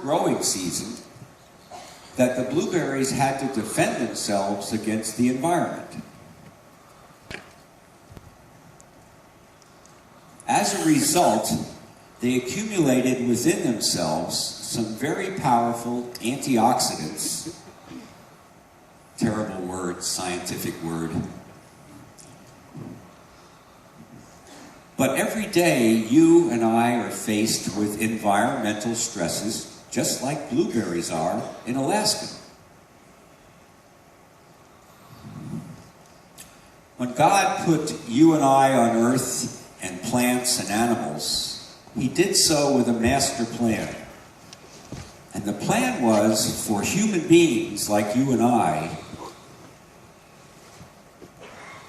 growing season that the blueberries had to defend themselves against the environment. As a result, they accumulated within themselves some very powerful antioxidants. Terrible word, scientific word. But every day, you and I are faced with environmental stresses, just like blueberries are in Alaska. When God put you and I on Earth, and plants and animals, he did so with a master plan. And the plan was for human beings like you and I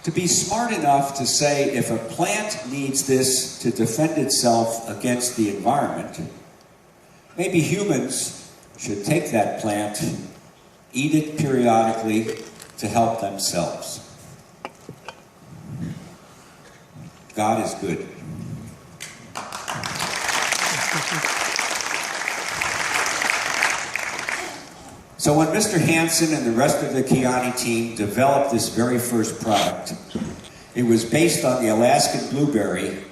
to be smart enough to say, if a plant needs this to defend itself against the environment, maybe humans should take that plant, eat it periodically to help themselves. God is good. So when Mr. Hansen and the rest of the Kiani team developed this very first product, it was based on the Alaskan blueberry,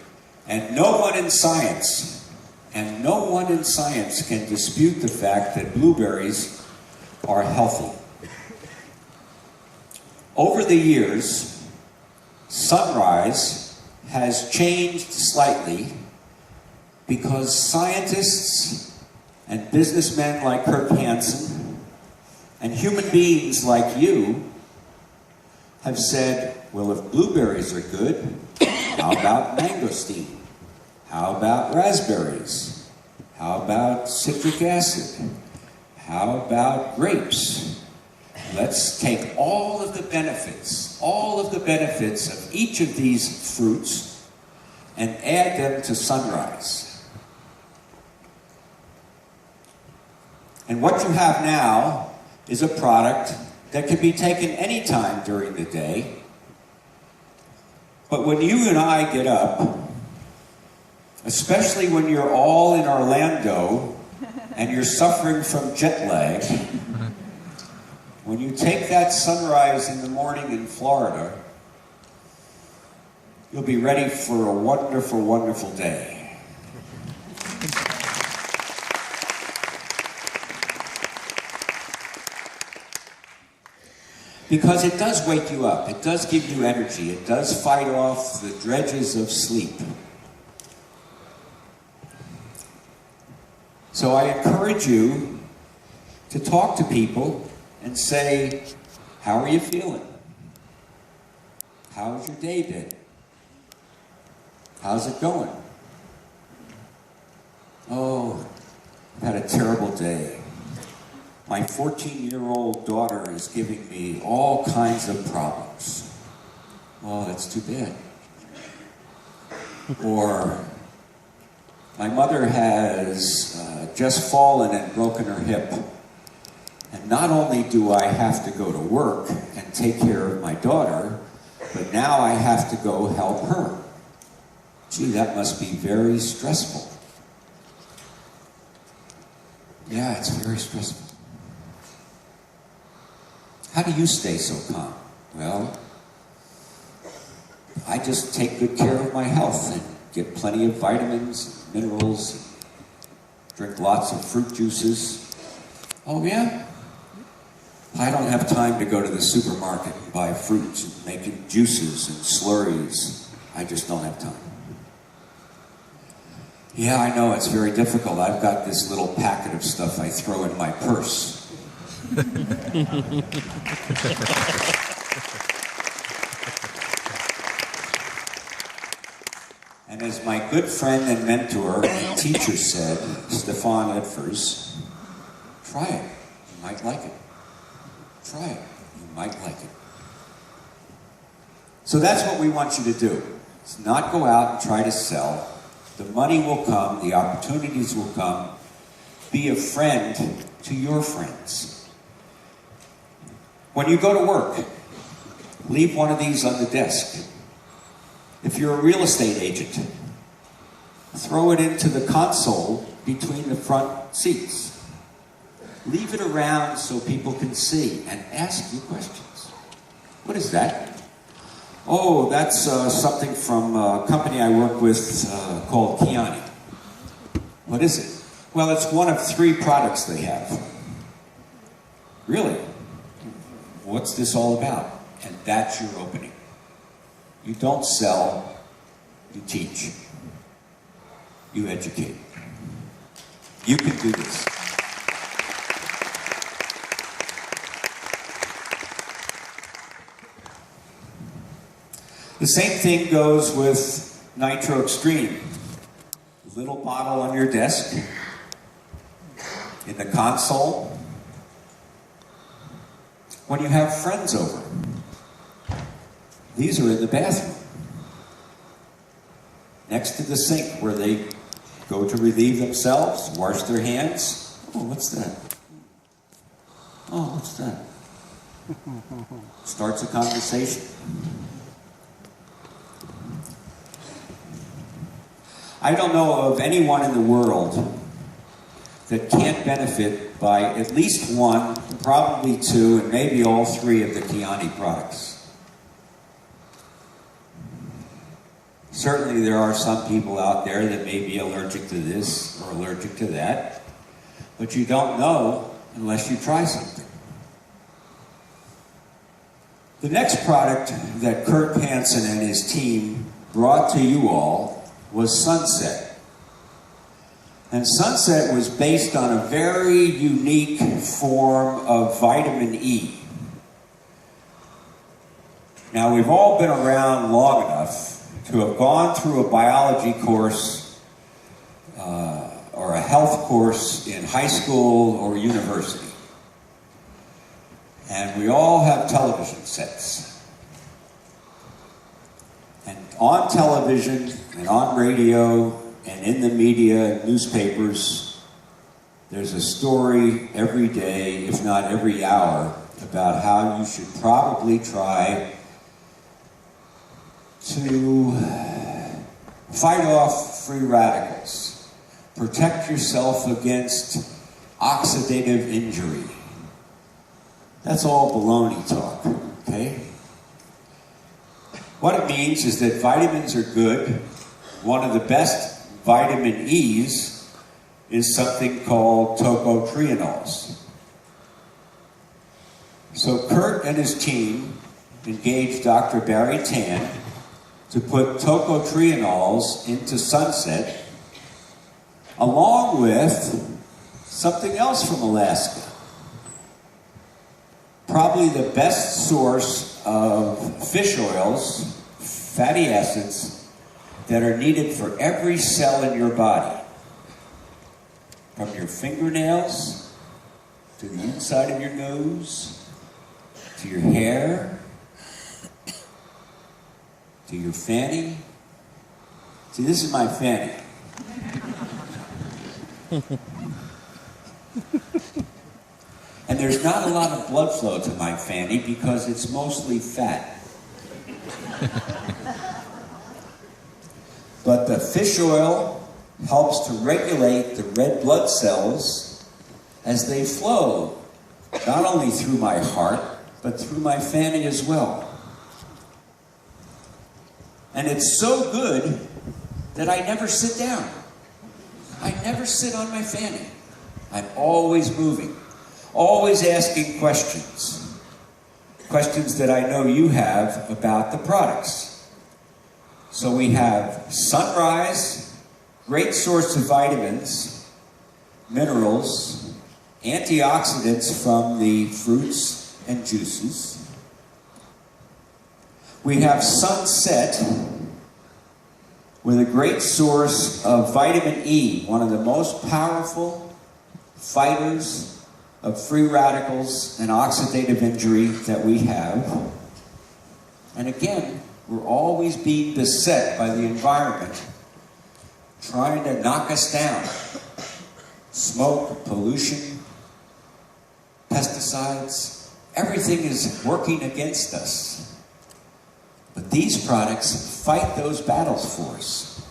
and no one in science can dispute the fact that blueberries are healthy. Over the years, Sunrise has changed slightly because scientists and businessmen like Kirk Hansen and human beings like you have said, well, if blueberries are good, how about mangosteen? How about raspberries? How about citric acid? How about grapes? Let's take all of the benefits of each of these fruits and add them to Sunrise. And what you have now is a product that can be taken anytime during the day. But when you and I get up, especially when you're all in Orlando and you're suffering from jet lag, when you take that Sunrise in the morning in Florida, you'll be ready for a wonderful, wonderful day. Because it does wake you up, it does give you energy, it does fight off the dredges of sleep. So I encourage you to talk to people and say, how are you feeling? How's your day been? How's it going? Oh, I've had a terrible day. My 14-year-old daughter is giving me all kinds of problems. Oh, that's too bad. Or, my mother has just fallen and broken her hip. And not only do I have to go to work and take care of my daughter, but now I have to go help her. Gee, that must be very stressful. Yeah, it's very stressful. How do you stay so calm? Well, I just take good care of my health and get plenty of vitamins, minerals, drink lots of fruit juices. Oh yeah? I don't have time to go to the supermarket and buy fruits and make juices and slurries. I just don't have time. Yeah, I know, it's very difficult. I've got this little packet of stuff I throw in my purse. And as my good friend and mentor and teacher said, Stefan Edfers, try it. You might like it. Try it. You might like it. So that's what we want you to do. It's not go out and try to sell. The money will come. The opportunities will come. Be a friend to your friends. When you go to work, leave one of these on the desk. If you're a real estate agent, throw it into the console between the front seats. Leave it around so people can see and ask you questions. What is that? Oh, that's something from a company I work with called Kiani. What is it? Well, it's one of 3 products they have. Really? What's this all about? And that's your opening. You don't sell, you teach. You educate. You can do this. The same thing goes with Nitro Extreme. Little bottle on your desk, in the console, when you have friends over. These are in the bathroom, next to the sink where they go to relieve themselves, wash their hands. Oh, what's that? Oh, what's that? Starts a conversation. I don't know of anyone in the world that can't benefit by at least 1, probably 2, and maybe all 3 of the Kiani products. Certainly there are some people out there that may be allergic to this or allergic to that, but you don't know unless you try something. The next product that Kurt Hansen and his team brought to you all was Sunset. And Sunset was based on a very unique form of vitamin E. Now, we've all been around long enough to have gone through a biology course or a health course in high school or university. And we all have television sets. And on television and on radio and in the media and newspapers, there's a story every day, if not every hour, about how you should probably try to fight off free radicals, protect yourself against oxidative injury. That's all baloney talk, okay? What it means is that vitamins are good. One of the best vitamin E's is something called tocotrienols. So Kurt and his team engaged Dr. Barry Tan to put tocotrienols into Sunset, along with something else from Alaska. Probably the best source of fish oils, fatty acids, that are needed for every cell in your body. From your fingernails, to the inside of your nose, to your hair, to your fanny. See, this is my fanny. And there's not a lot of blood flow to my fanny because it's mostly fat. But the fish oil helps to regulate the red blood cells as they flow, not only through my heart, but through my fanny as well. And it's so good that I never sit down. I never sit on my fanny. I'm always moving, always asking questions. Questions that I know you have about the products. So we have Sunrise, great source of vitamins, minerals, antioxidants from the fruits and juices. We have Sunset with a great source of vitamin E, one of the most powerful fighters of free radicals and oxidative injury that we have. And again, we're always being beset by the environment, trying to knock us down. Smoke, pollution, pesticides, everything is working against us. But these products fight those battles for us.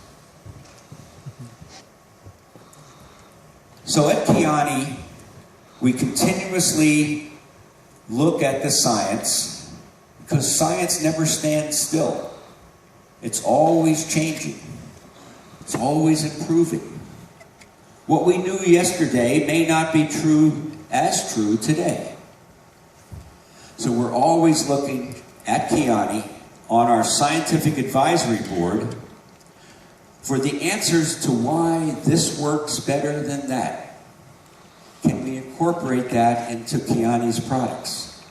So at Kiani, We continuously look at the science because science never stands still. It's always changing. It's always improving. What we knew yesterday may not be as true today. So we're always looking at Kiani on our scientific advisory board for the answers to why this works better than that. Can we incorporate that into Kiani's products?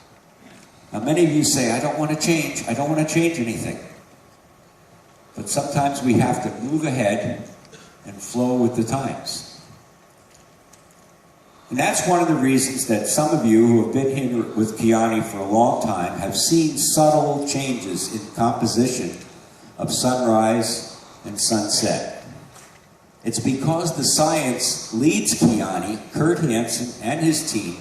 Now, many of you say, I don't want to change. I don't want to change anything. But sometimes we have to move ahead and flow with the times. And that's one of the reasons that some of you who have been here with Kiani for a long time have seen subtle changes in composition of sunrise and sunset. It's because the science leads Kiani, Kurt Hansen and his team,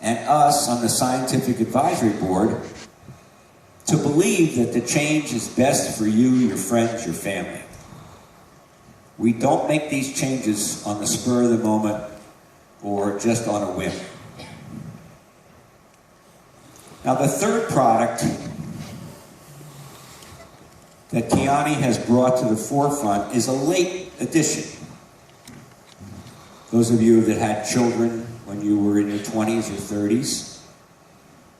and us on the Scientific Advisory Board to believe that the change is best for you, your friends, your family. We don't make these changes on the spur of the moment or just on a whim. Now, the third product that Kiani has brought to the forefront is a late addition. Those of you that had children when you were in your 20s or 30s,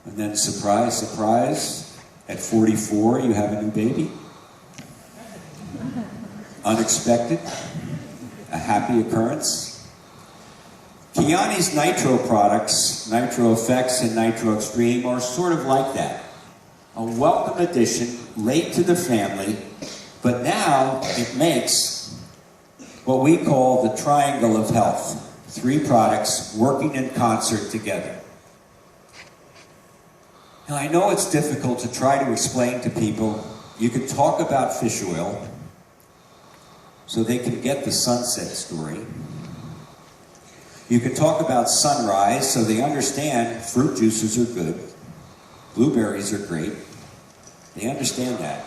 and then surprise, surprise, at 44 you have a new baby. Unexpected, a happy occurrence. Kiani's Nitro products, Nitro Effects and Nitro Extreme, are sort of like that. A welcome addition, late to the family, but now it makes what we call the triangle of health. 3 products working in concert together. Now, I know it's difficult to try to explain to people. You can talk about fish oil so they can get the sunset story. You can talk about sunrise so they understand fruit juices are good. Blueberries are great. They understand that.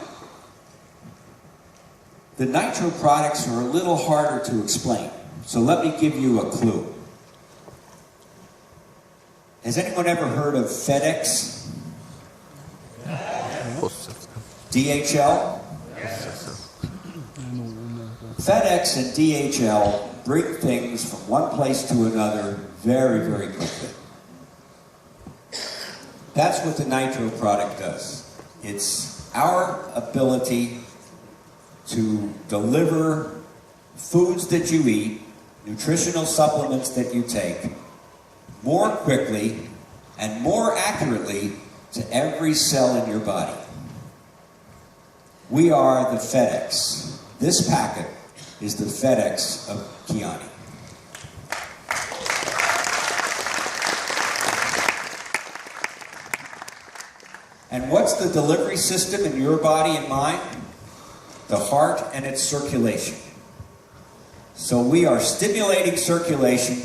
The Nitro products are a little harder to explain. So let me give you a clue. Has anyone ever heard of FedEx? DHL? FedEx and DHL bring things from one place to another very, very quickly. That's what the Nitro product does. It's our ability to deliver foods that you eat, nutritional supplements that you take, more quickly and more accurately to every cell in your body. We are the FedEx. This packet is the FedEx of Kiani. And what's the delivery system in your body and mine? The heart and its circulation. So we are stimulating circulation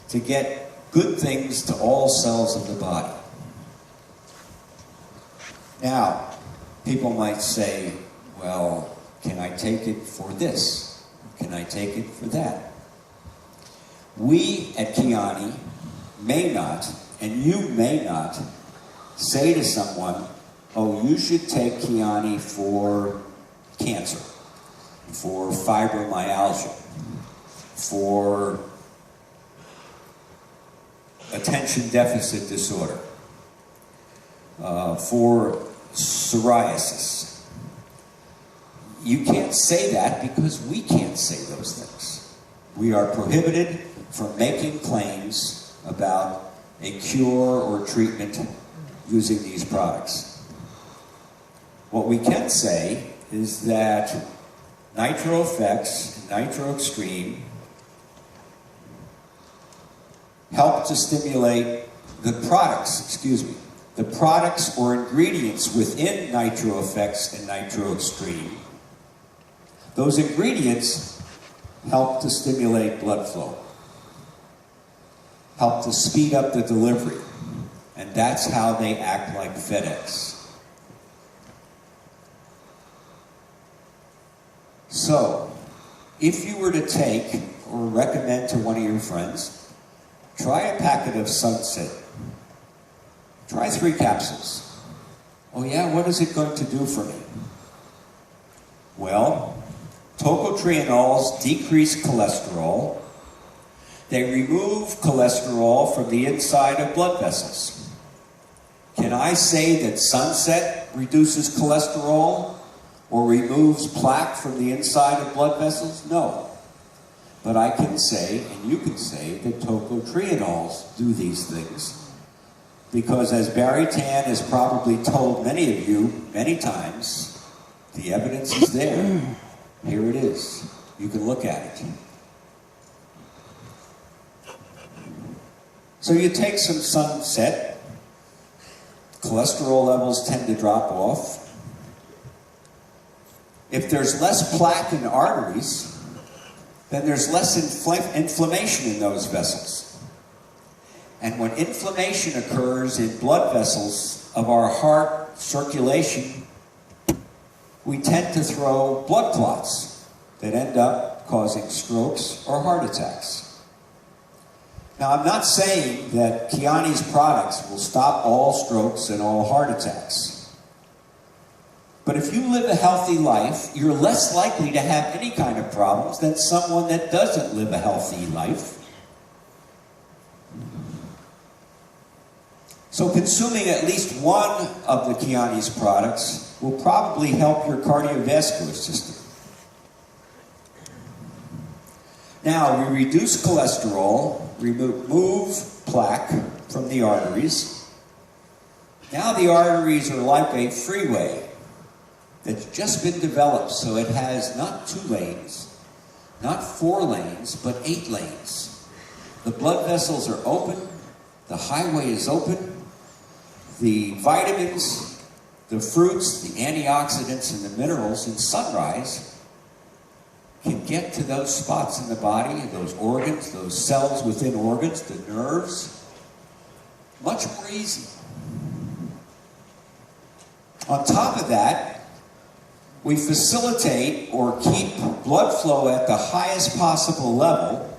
to get good things to all cells of the body. Now, people might say, well, can I take it for this? Can I take it for that? We at Kiani may not, and you may not, say to someone, oh, you should take Kiani for cancer, for fibromyalgia, for attention deficit disorder, for psoriasis. You can't say that because we can't say those things. We are prohibited from making claims about a cure or treatment using these products. What we can say is that Nitro Effects and Nitro Extreme help to stimulate the products or ingredients within Nitro Effects and Nitro Extreme. Those ingredients help to stimulate blood flow, help to speed up the delivery, and that's how they act like FedEx. So, if you were to take or recommend to one of your friends Try a packet of Sunset. Try 3 capsules. Oh yeah, what is it going to do for me? Well, tocotrienols decrease cholesterol. They remove cholesterol from the inside of blood vessels. Can I say that Sunset reduces cholesterol or removes plaque from the inside of blood vessels? No. But I can say, and you can say, that tocotrienols do these things. Because as Barry Tan has probably told many of you many times, the evidence is there. Here it is. You can look at it. So you take some Sunset, cholesterol levels tend to drop off. If there's less plaque in the arteries, then there's less inflammation in those vessels. And when inflammation occurs in blood vessels of our heart circulation, we tend to throw blood clots that end up causing strokes or heart attacks. Now, I'm not saying that Kiani's products will stop all strokes and all heart attacks. But if you live a healthy life, you're less likely to have any kind of problems than someone that doesn't live a healthy life. So consuming at least one of the Kiani's products will probably help your cardiovascular system. Now, we reduce cholesterol, remove plaque from the arteries. Now the arteries are like a freeway that's just been developed, so it has not 2 lanes, not 4 lanes, but 8 lanes. The blood vessels are open, the highway is open, the vitamins, the fruits, the antioxidants, and the minerals in sunrise can get to those spots in the body, those organs, those cells within organs, the nerves, much more easy. On top of that, we facilitate or keep blood flow at the highest possible level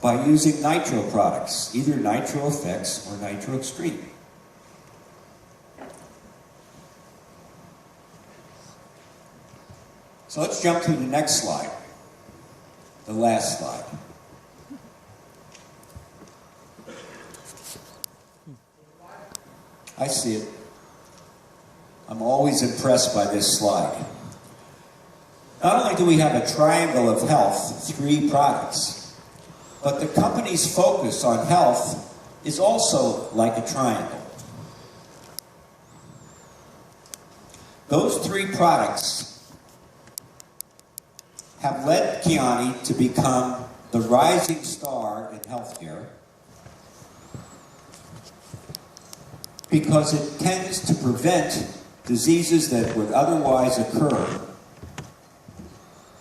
by using nitro products, either Nitro Effects or Nitro Extreme. So let's jump to the next slide, the last slide. I see it. I'm always impressed by this slide. Not only do we have a triangle of health, 3 products, but the company's focus on health is also like a triangle. Those 3 products have led Kiani to become the rising star in healthcare because it tends to prevent diseases that would otherwise occur.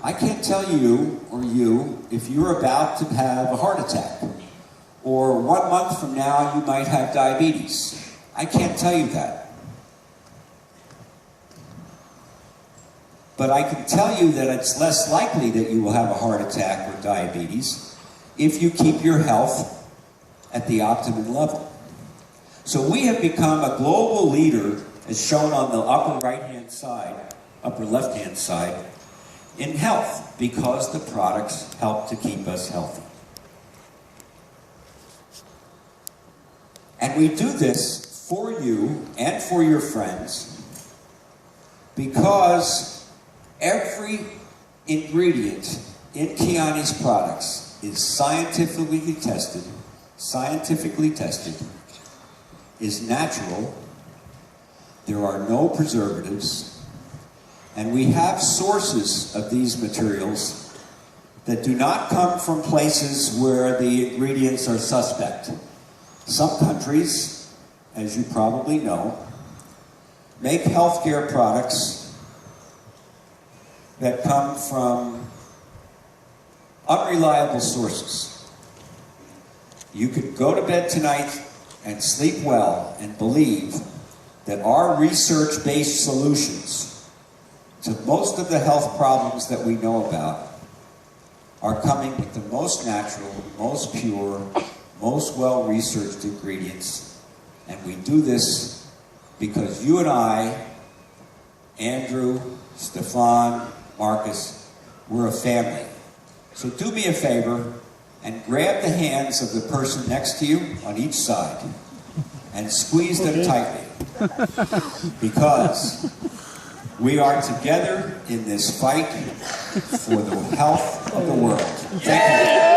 I can't tell you or you if you're about to have a heart attack, or 1 month from now you might have diabetes. I can't tell you that. But I can tell you that it's less likely that you will have a heart attack or diabetes if you keep your health at the optimum level. So we have become a global leader, as shown on the upper right-hand side, upper left-hand side, in health, because the products help to keep us healthy. And we do this for you and for your friends because every ingredient in Kiani's products is scientifically tested, is natural, there are no preservatives, and we have sources of these materials that do not come from places where the ingredients are suspect. Some countries, as you probably know, make healthcare products that come from unreliable sources. You could go to bed tonight and sleep well and believe that our research-based solutions to most of the health problems that we know about are coming with the most natural, most pure, most well-researched ingredients. And we do this because you and I, Andrew, Stefan, Marcus, we're a family. So do me a favor and grab the hands of the person next to you on each side and squeeze them tightly, because we are together in this fight for the health of the world. Thank you.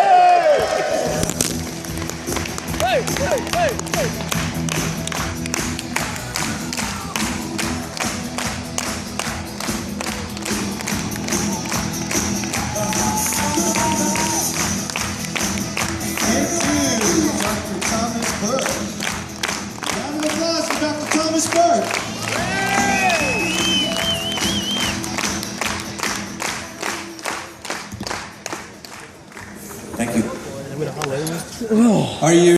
Thomas Burke. Thank you. Are you